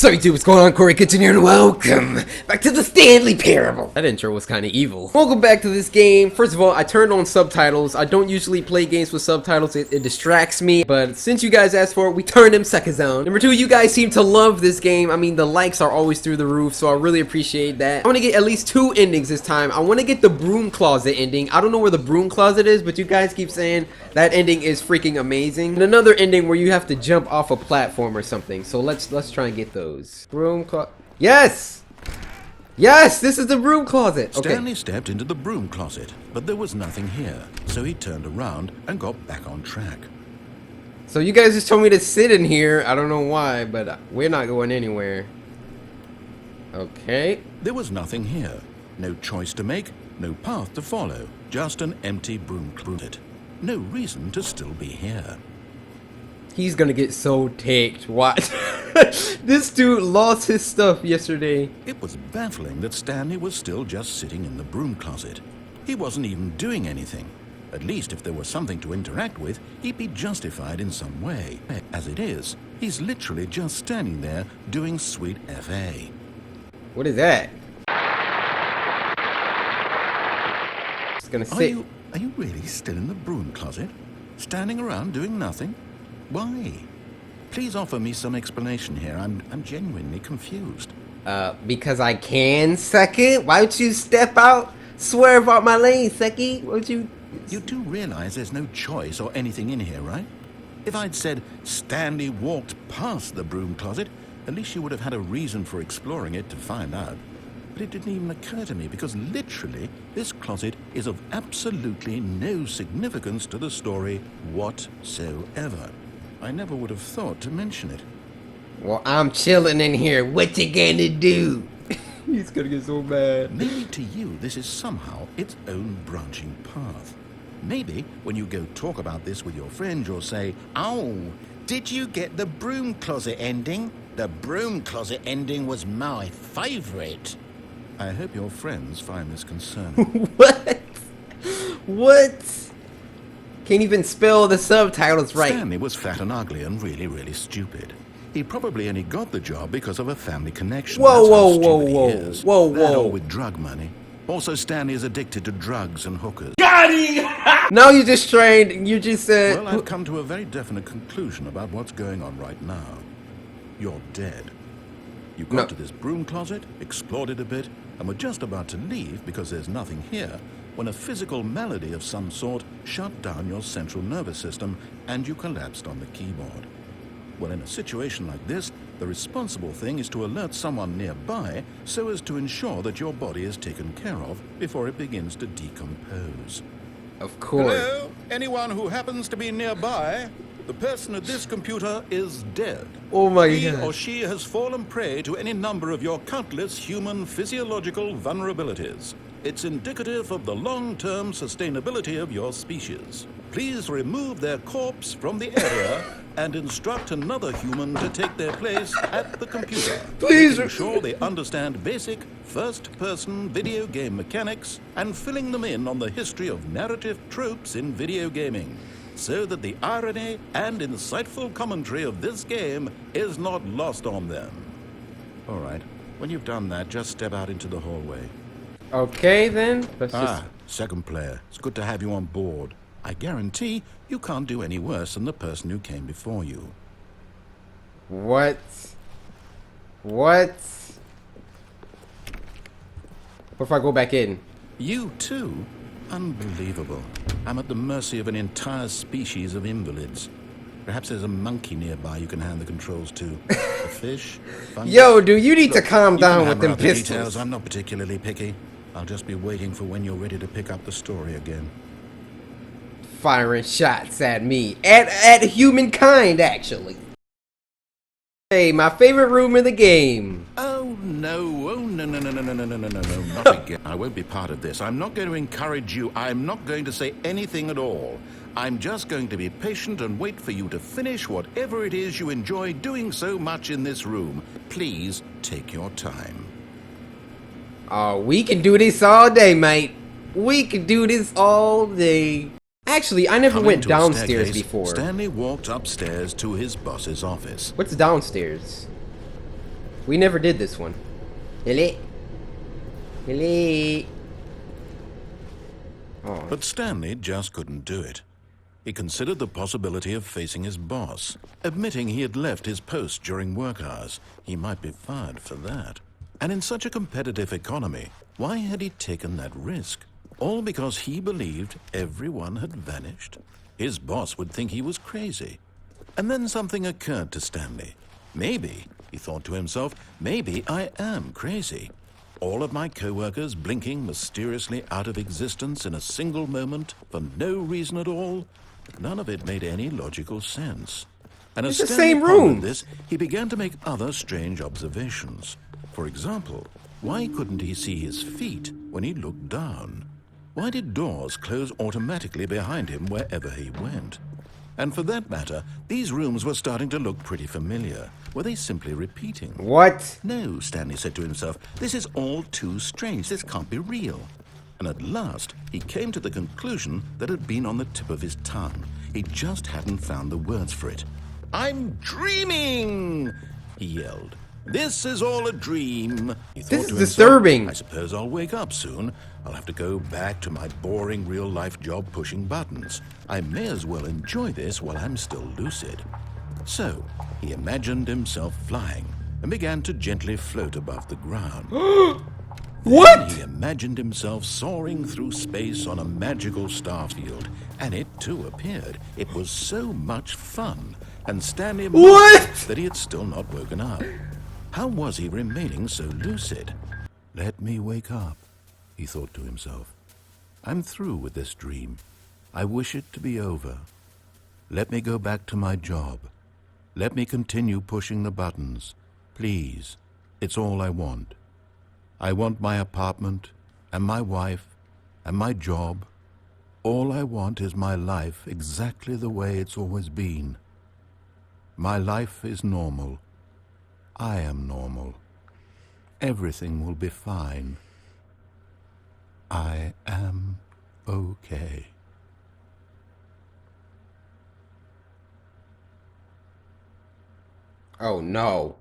So YouTube, what's going on? CORYKENSHIN here, and welcome back to the Stanley parable. That intro was kind of evil. Welcome back to this game. First of all, I turned on subtitles. I don't usually play games with subtitles. It distracts me. But since you guys asked for it, we turned them suckers on. Number two, you guys seem to love this game. I mean, the likes are always through the roof, so I really appreciate that. I want to get at least 2 endings this time. I want to get the broom closet ending. I don't know where the broom closet is, but you guys keep saying that ending is freaking amazing. And another ending where you have to jump off a platform or something. So let's try and get those. Broom closet. Yes! Yes! This is the broom closet! Okay. Stanley stepped into the broom closet, but there was nothing here, so he turned around and got back on track. So you guys just told me to sit in here. I don't know why, but we're not going anywhere. Okay. There was nothing here. No choice to make, no path to follow. Just an empty broom closet. No reason to still be here. He's gonna get so ticked. What? This dude lost his stuff yesterday. It was baffling that Stanley was still just sitting in the broom closet. He wasn't even doing anything. At least if there was something to interact with, he'd be justified in some way. As it is, he's literally just standing there doing sweet FA. What is that? Just gonna sit. Are you really still in the broom closet? Standing around doing nothing? Why? Please offer me some explanation here. I'm genuinely confused. Because I can, Seki? Why don't you step out? Swerve out my lane, Seki? Won't you? You do realize there's no choice or anything in here, right? If I'd said Stanley walked past the broom closet, at least you would have had a reason for exploring it to find out. But it didn't even occur to me because literally this closet is of absolutely no significance to the story whatsoever. I never would have thought to mention it. Well, I'm chilling in here. What you gonna do? He's gonna get so mad. Maybe to you this is somehow its own branching path. Maybe when you go talk about this with your friends, you'll say, "Oh, did you get the broom closet ending? The broom closet ending was my favorite." I hope your friends find this concerning. What? What? Can't even spell the subtitles right. Stanley was fat and ugly and really, really stupid. He probably only got the job because of a family connection. Whoa, That's whoa, how whoa, stupid he whoa, is. whoa, That whoa. or with drug money. Also, Stanley is addicted to drugs and hookers. Got him! No, you just trained. You just said. Well, I've come to a very definite conclusion about what's going on right now. You're dead. You got to this broom closet, explored it a bit, and were just about to leave because there's nothing here, when a physical malady of some sort shut down your central nervous system and you collapsed on the keyboard. Well, in a situation like this, the responsible thing is to alert someone nearby so as to ensure that your body is taken care of before it begins to decompose. Of course. Hello? Anyone who happens to be nearby? The person at this computer is dead. Oh my He God. or she has fallen prey to any number of your countless human physiological vulnerabilities. It's indicative of the long-term sustainability of your species. Please remove their corpse from the area and instruct another human to take their place at the computer. Please Ensure they understand basic first-person video game mechanics and filling them in on the history of narrative tropes in video gaming, so that the irony and insightful commentary of this game is not lost on them. All right, when you've done that, just step out into the hallway. Okay, then. Let's just. Second player, it's good to have you on board. I guarantee you can't do any worse than the person who came before you. What? What? What if I go back in? You too? Unbelievable. I'm at the mercy of an entire species of invalids. Perhaps there's a monkey nearby you can hand the controls to. A fish? Fungus? Yo, dude, you need to calm You down can with them hammer out the pistols. details. I'm not particularly picky. I'll just be waiting for when you're ready to pick up the story again. Firing shots at me. At humankind, actually. Hey, my favorite room in the game. Oh no, not again. I won't be part of this. I'm not going to encourage you. I'm not going to say anything at all. I'm just going to be patient and wait for you to finish whatever it is you enjoy doing so much in this room. Please take your time. Oh, we can do this all day, mate. We can do this all day. Actually, I never went downstairs before. Stanley walked upstairs to his boss's office. What's downstairs? We never did this one. Hello? Hello? Oh. But Stanley just couldn't do it. He considered the possibility of facing his boss, admitting he had left his post during work hours. He might be fired for that. And in such a competitive economy, why had he taken that risk? All because he believed everyone had vanished? His boss would think he was crazy. And then something occurred to Stanley. Maybe, he thought to himself, maybe I am crazy. All of my co-workers blinking mysteriously out of existence in a single moment for no reason at all. None of it made any logical sense. And as It's the Stanley same room. pondered this, he began to make other strange observations. For example, why couldn't he see his feet when he looked down? Why did doors close automatically behind him wherever he went? And for that matter, these rooms were starting to look pretty familiar. Were they simply repeating? What? No, Stanley said to himself, this is all too strange. This can't be real. And at last, he came to the conclusion that had been on the tip of his tongue. He just hadn't found the words for it. I'm dreaming, he yelled. This is all a dream. He thought This to is himself, disturbing. I suppose I'll wake up soon. I'll have to go back to my boring real-life job pushing buttons. I may as well enjoy this while I'm still lucid. So, he imagined himself flying and began to gently float above the ground. What? Then he imagined himself soaring through space on a magical star field, and it too appeared. It was so much fun, and Stanley marveled that he had still not woken up. How was he remaining so lucid? Let me wake up, he thought to himself. I'm through with this dream. I wish it to be over. Let me go back to my job. Let me continue pushing the buttons. Please, it's all I want. I want my apartment, and my wife, and my job. All I want is my life exactly the way it's always been. My life is normal. I am normal. Everything will be fine. I am okay. Oh no.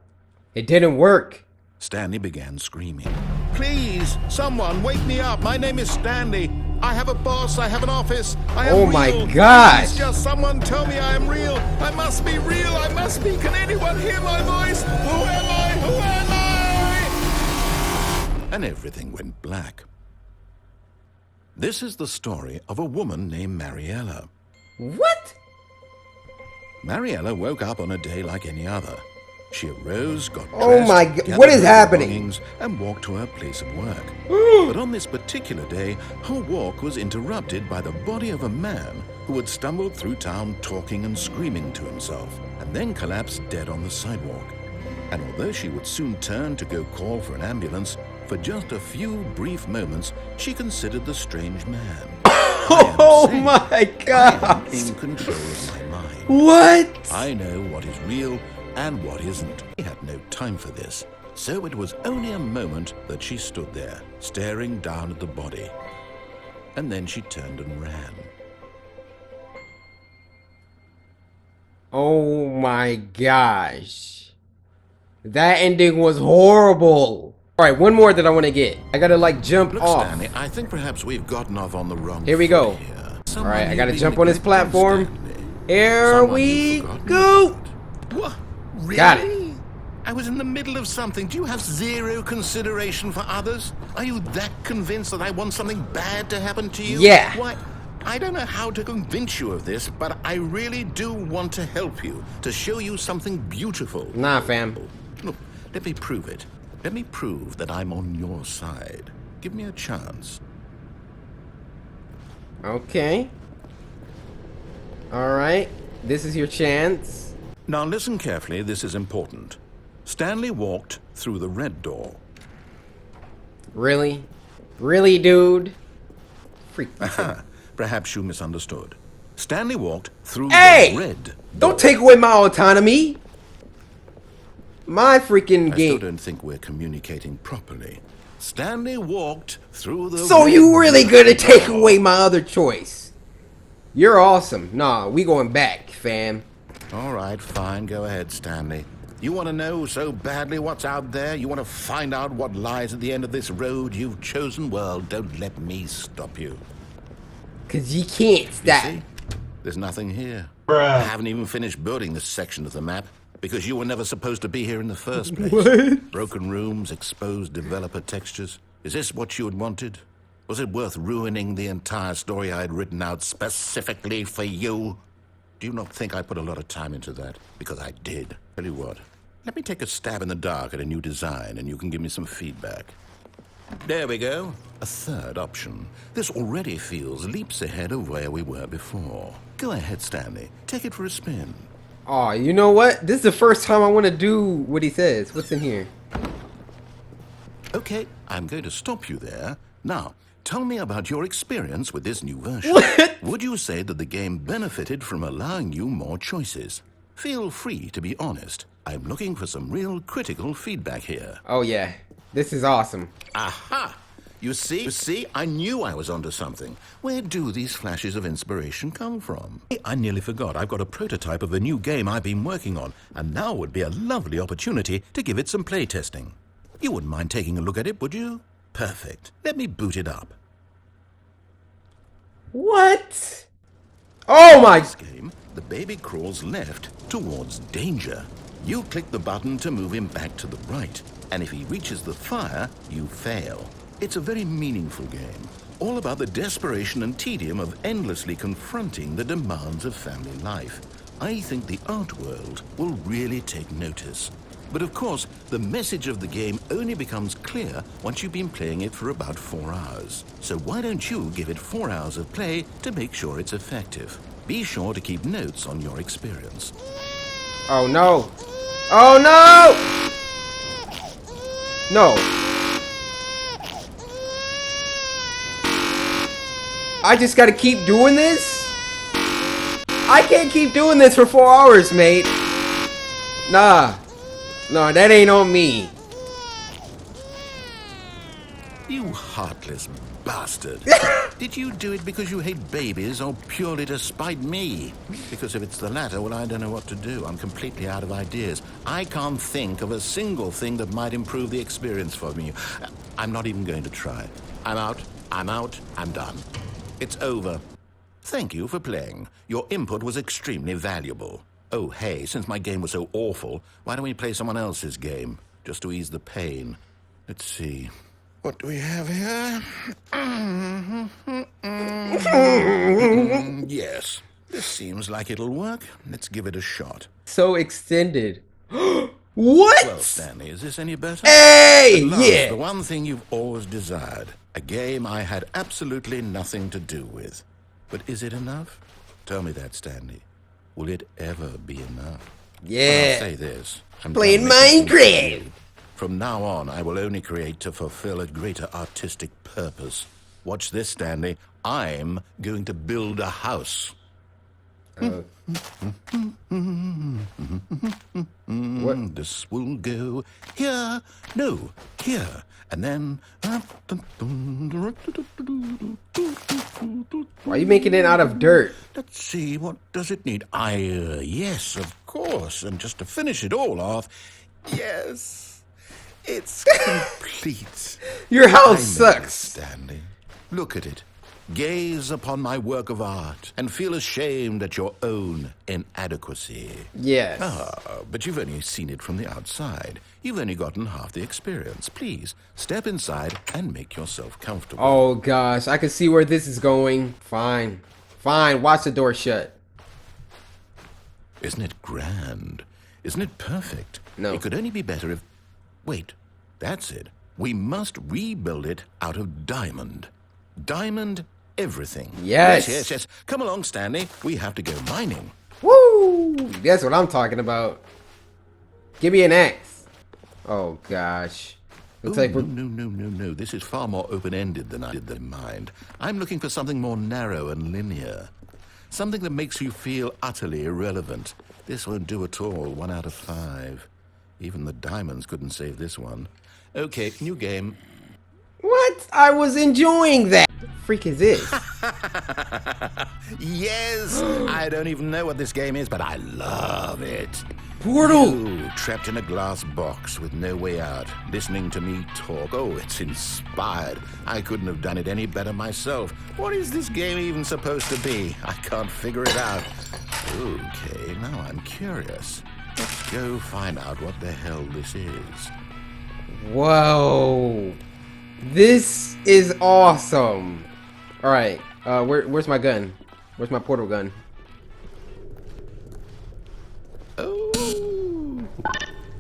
It didn't work. Stanley began screaming. Please, someone wake me up. My name is Stanley. I have a boss. I have an office. I am Oh real. my gosh. Please, just someone tell me I am real. I must be real. I must be. Can anyone hear my voice? Who am I? Who am I? And everything went black. This is the story of a woman named Mariela. What? Mariela woke up on a day like any other. She arose, got dressed, Oh my God, gathered what is her happening? belongings, and walked to her place of work. But on this particular day, her walk was interrupted by the body of a man who had stumbled through town talking and screaming to himself, and then collapsed dead on the sidewalk. And although she would soon turn to go call for an ambulance, for just a few brief moments, she considered the strange man. Oh my God. In control of my mind. What? I know what is real and what isn't. He had no time for this, so it was only a moment that she stood there, staring down at the body. And then she turned and ran. Oh my gosh. That ending was horrible. Alright, one more that I want to get. I gotta like jump Look, off. Stanley, I think perhaps we've gotten off on the wrong Here we foot go. here. Alright, I gotta Someone jump on this neglecting platform. Stanley. Here Someone we you've forgotten go. about. What? Really? Got it. I was in the middle of something. Do you have zero consideration for others? Are you that convinced that I want something bad to happen to you? Yeah. Why, I don't know how to convince you of this, but I really do want to help you, to show you something beautiful. Nah, fam. Look, let me prove it. Let me prove that I'm on your side. Give me a chance. Okay. Alright. This is your chance. Now listen carefully, this is important. Stanley walked through the red door. Really? Really, dude? Freak. Perhaps you misunderstood. Stanley walked through Hey! the red door. Don't take away my autonomy. My freaking I still game. don't think we're communicating properly. Stanley walked through the So red you really gonna take door. away my other choice? You're awesome. Nah, we going back, fam. All right, fine. Go ahead, Stanley. You want to know so badly what's out there? You want to find out what lies at the end of this road you've chosen? Well, don't let me stop you. Cause you can't stop. You see? There's nothing here. Bruh. I haven't even finished building this section of the map because you were never supposed to be here in the first place. What? Broken rooms, exposed developer textures. Is this what you had wanted? Was it worth ruining the entire story I had written out specifically for you? Do you not think I put a lot of time into that? Because I did. Tell you what, let me take a stab in the dark at a new design and you can give me some feedback. There we go. A third option. This already feels leaps ahead of where we were before. Go ahead, Stanley. Take it for a spin. Oh, you know what? This is the first time I want to do what he says. What's in here? Okay, I'm going to stop you there. Now, tell me about your experience with this new version. What? Would you say that the game benefited from allowing you more choices? Feel free to be honest. I'm looking for some real critical feedback here. Oh yeah, this is awesome. Aha! You see, I knew I was onto something. Where do these flashes of inspiration come from? I nearly forgot I've got a prototype of a new game I've been working on, and now would be a lovely opportunity to give it some playtesting. You wouldn't mind taking a look at it, would you? Perfect. Let me boot it up. What? Oh my! This game, the baby crawls left towards danger. You click the button to move him back to the right, and if he reaches the fire, you fail. It's a very meaningful game, all about the desperation and tedium of endlessly confronting the demands of family life. I think the art world will really take notice. But of course, the message of the game only becomes clear once you've been playing it for about 4 hours. So why don't you give it 4 hours of play to make sure it's effective? Be sure to keep notes on your experience. Oh no! Oh no! No! I just gotta keep doing this? I can't keep doing this for 4 hours, mate. Nah. No, that ain't on me. You heartless bastard. Did you do it because you hate babies or purely to spite me? Because if it's the latter, well, I don't know what to do. I'm completely out of ideas. I can't think of a single thing that might improve the experience for me. I'm not even going to try. I'm out, I'm done. It's over. Thank you for playing. Your input was extremely valuable. Oh, hey, since my game was so awful, why don't we play someone else's game? Just to ease the pain. Let's see. What do we have here? Yes. This seems like it'll work. Let's give it a shot. So extended. What? Well, Stanley, is this any better? Hey! At last, Yeah! the one thing you've always desired. A game I had absolutely nothing to do with. But is it enough? Tell me that, Stanley. Will it ever be enough? Yeah. I'll say this. I'm Playing done making Minecraft. things. From now on, I will only create to fulfill a greater artistic purpose. Watch this, Stanley. I'm going to build a house. What? This will go here. No, here. And then... Why are you making it out of dirt? Let's see, what does it need? Yes, of course. And just to finish it all off, yes, it's complete. Your house I know, sucks. Stanley. Look at it. Gaze upon my work of art and feel ashamed at your own inadequacy. Yes. But you've only seen it from the outside. You've only gotten half the experience. Please, step inside and make yourself comfortable. Oh gosh, I can see where this is going. Fine. Fine, watch the door shut. Isn't it grand? Isn't it perfect? No. It could only be better if... Wait, that's it. We must rebuild it out of diamond. Diamond everything. Yes. Yes. Come along, Stanley. We have to go mining. Woo! That's what I'm talking about. Give me an axe. Oh gosh. Looks like we're... No. This is far more open-ended than I did in mind. I'm looking for something more narrow and linear. Something that makes you feel utterly irrelevant. This won't do at all. 1 out of 5. Even the diamonds couldn't save this one. Okay, new game. What? I was enjoying that. What the freak is this? Yes! I don't even know what this game is, but I love it. Portal! You, trapped in a glass box with no way out, listening to me talk. Oh, it's inspired. I couldn't have done it any better myself. What is this game even supposed to be? I can't figure it out. Okay, now I'm curious. Let's go find out what the hell this is. Whoa. This is awesome. Alright, where's my gun? Where's my portal gun? Oh,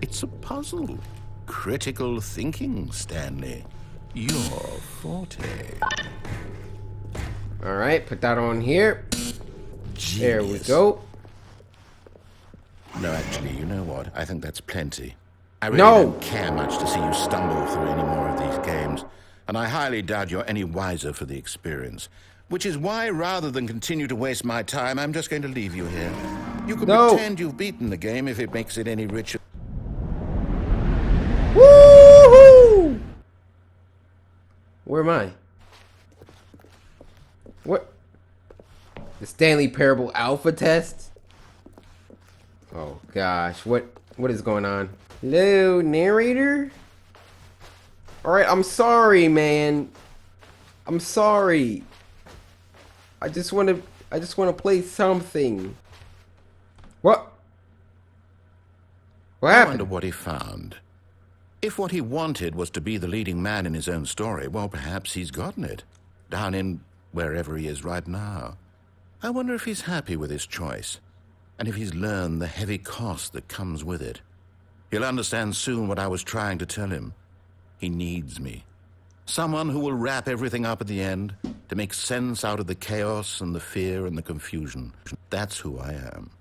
it's a puzzle. Critical thinking, Stanley. Your forte. Alright, put that on here. Genius. There we go. No, actually, you know what? I think that's plenty. I really No. don't care much to see you stumble through any more of these games, and I highly doubt you're any wiser for the experience. Which is why, rather than continue to waste my time, I'm just going to leave you here. You can No. pretend you've beaten the game if it makes it any richer. Woohoo! Where am I? What? The Stanley Parable Alpha Test? Oh gosh, what is going on? Hello, narrator? Alright, I'm sorry, man. I'm sorry. I just wanna play something. What? What I happened? wonder what he found. If what he wanted was to be the leading man in his own story, well, perhaps he's gotten it. Down in wherever he is right now. I wonder if he's happy with his choice. And if he's learned the heavy cost that comes with it. He'll understand soon what I was trying to tell him. He needs me. Someone who will wrap everything up at the end to make sense out of the chaos and the fear and the confusion. That's who I am.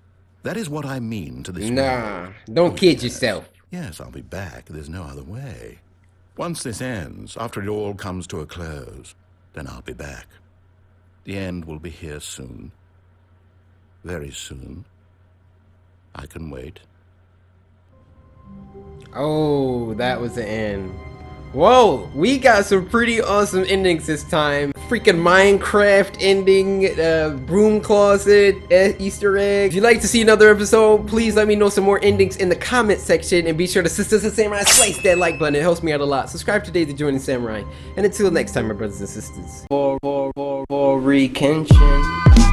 That is what I mean to this Nah, man. don't kid yourself. Yes, I'll be back. There's no other way. Once this ends, after it all comes to a close, then I'll be back. The end will be here soon. Very soon. I can wait. Oh, that was the end. Whoa, we got some pretty awesome endings this time. Freaking Minecraft ending, broom closet, Easter egg. If you'd like to see another episode, please let me know some more endings in the comment section, and be sure to Sisters and Samurai slice that like button. It helps me out a lot. Subscribe today to join the Samurai. And until next time, my brothers and sisters. CORYXKENSHIN.